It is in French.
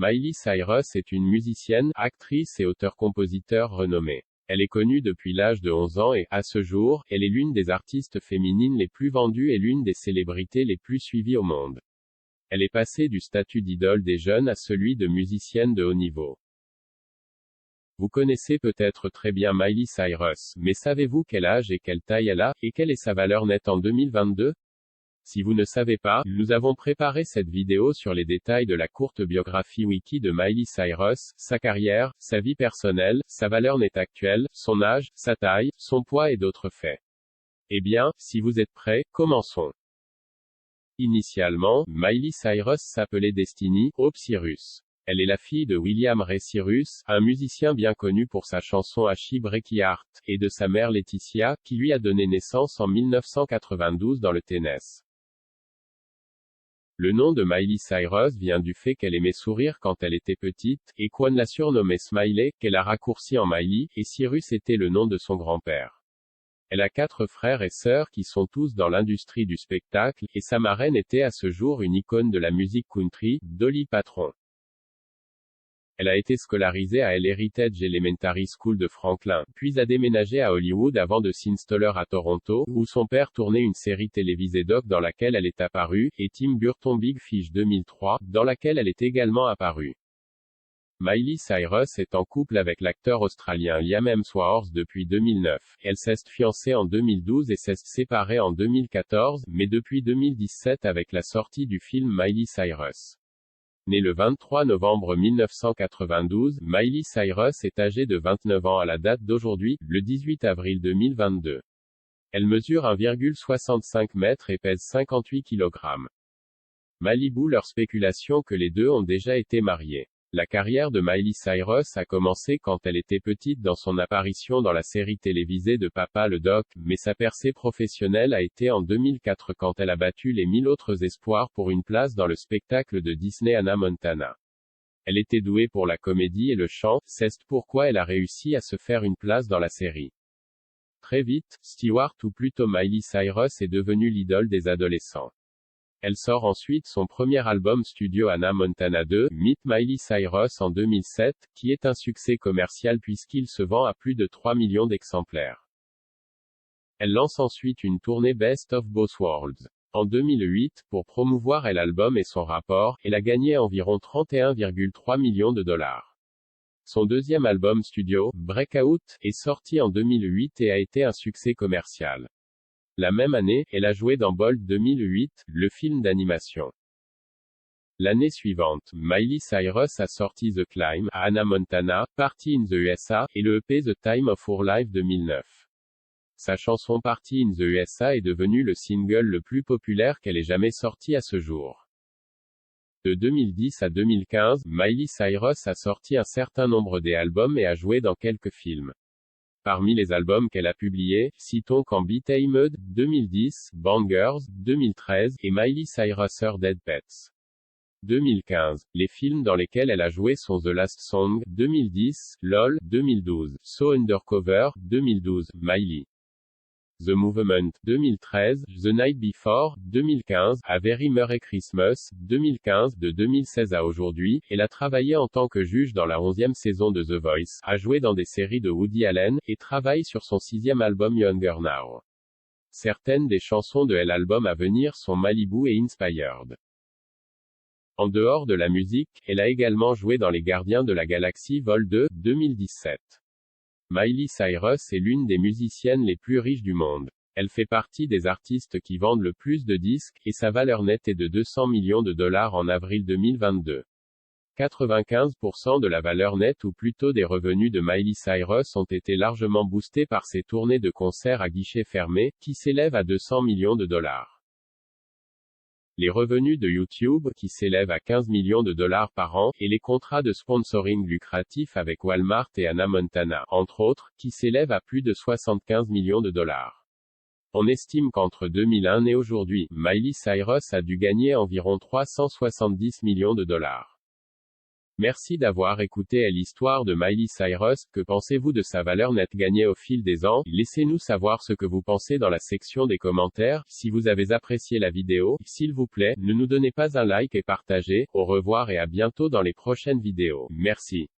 Miley Cyrus est une musicienne, actrice et auteure-compositeur renommée. Elle est connue depuis l'âge de 11 ans et, à ce jour, elle est l'une des artistes féminines les plus vendues et l'une des célébrités les plus suivies au monde. Elle est passée du statut d'idole des jeunes à celui de musicienne de haut niveau. Vous connaissez peut-être très bien Miley Cyrus, mais savez-vous quel âge et quelle taille elle a, et quelle est sa valeur nette en 2022? Si vous ne savez pas, nous avons préparé cette vidéo sur les détails de la courte biographie wiki de Miley Cyrus, sa carrière, sa vie personnelle, sa valeur nette actuelle, son âge, sa taille, son poids et d'autres faits. Eh bien, si vous êtes prêts, commençons. Initialement, Miley Cyrus s'appelait Destiny Hope Cyrus. Elle est la fille de William Ray Cyrus, un musicien bien connu pour sa chanson Achie Breaky Heart, et de sa mère Laetitia, qui lui a donné naissance en 1992 dans le Tennessee. Le nom de Miley Cyrus vient du fait qu'elle aimait sourire quand elle était petite, et qu'on la surnommait Smiley, qu'elle a raccourci en Miley, et Cyrus était le nom de son grand-père. Elle a 4 frères et sœurs qui sont tous dans l'industrie du spectacle, et sa marraine était à ce jour une icône de la musique country, Dolly Parton. Elle a été scolarisée à l'Heritage Elementary School de Franklin, puis a déménagé à Hollywood avant de s'installer à Toronto, où son père tournait une série télévisée Doc dans laquelle elle est apparue, et Tim Burton Big Fish 2003, dans laquelle elle est également apparue. Miley Cyrus est en couple avec l'acteur australien Liam Hemsworth depuis 2009. Elle s'est fiancée en 2012 et s'est séparée en 2014, mais depuis 2017 avec la sortie du film Miley Cyrus. Née le 23 novembre 1992, Miley Cyrus est âgée de 29 ans à la date d'aujourd'hui, le 18 avril 2022. Elle mesure 1,65 m et pèse 58 kg. Malibu leur spéculation que les deux ont déjà été mariés. La carrière de Miley Cyrus a commencé quand elle était petite dans son apparition dans la série télévisée de Papa le Doc, mais sa percée professionnelle a été en 2004 quand elle a battu les 1000 autres espoirs pour une place dans le spectacle de Disney Hannah Montana. Elle était douée pour la comédie et le chant, c'est pourquoi elle a réussi à se faire une place dans la série. Très vite, Stewart ou plutôt Miley Cyrus est devenue l'idole des adolescents. Elle sort ensuite son premier album studio Hannah Montana 2, Meet Miley Cyrus en 2007, qui est un succès commercial puisqu'il se vend à plus de 3 millions d'exemplaires. Elle lance ensuite une tournée Best of Both Worlds. En 2008, pour promouvoir l'album et son rapport, elle a gagné environ 31,3 millions de dollars. Son deuxième album studio, Breakout, est sorti en 2008 et a été un succès commercial. La même année, elle a joué dans Bold 2008, le film d'animation. L'année suivante, Miley Cyrus a sorti The Climb, à Hannah Montana, Party in the USA, et le EP The Time of Our Life 2009. Sa chanson Party in the USA est devenue le single le plus populaire qu'elle ait jamais sorti à ce jour. De 2010 à 2015, Miley Cyrus a sorti un certain nombre d'albums et a joué dans quelques films. Parmi les albums qu'elle a publiés, citons Can Be Tamed, 2010, Bangers, 2013, et Miley Cyrus Her Dead Pets. 2015. Les films dans lesquels elle a joué sont The Last Song, 2010, LOL, 2012, So Undercover, 2012, Miley. The Movement, 2013, The Night Before, 2015, A Very Merry Christmas, 2015. De 2016 à aujourd'hui, elle a travaillé en tant que juge dans la 11e saison de The Voice, a joué dans des séries de Woody Allen, et travaille sur son 6e album Younger Now. Certaines des chansons de l'album à venir sont Malibu et Inspired. En dehors de la musique, elle a également joué dans Les Gardiens de la Galaxie Vol 2, 2017. Miley Cyrus est l'une des musiciennes les plus riches du monde. Elle fait partie des artistes qui vendent le plus de disques, et sa valeur nette est de 200 millions de dollars en avril 2022. 95% de la valeur nette ou plutôt des revenus de Miley Cyrus ont été largement boostés par ses tournées de concerts à guichet fermé, qui s'élèvent à 200 millions de dollars. Les revenus de YouTube, qui s'élèvent à 15 millions de dollars par an, et les contrats de sponsoring lucratifs avec Walmart et Hannah Montana, entre autres, qui s'élèvent à plus de 75 millions de dollars. On estime qu'entre 2001 et aujourd'hui, Miley Cyrus a dû gagner environ 370 millions de dollars. Merci d'avoir écouté l'histoire de Miley Cyrus. Que pensez-vous de sa valeur nette gagnée au fil des ans? Laissez-nous savoir ce que vous pensez dans la section des commentaires. Si vous avez apprécié la vidéo, s'il vous plaît, ne nous donnez pas un like et partagez. Au revoir et à bientôt dans les prochaines vidéos. Merci.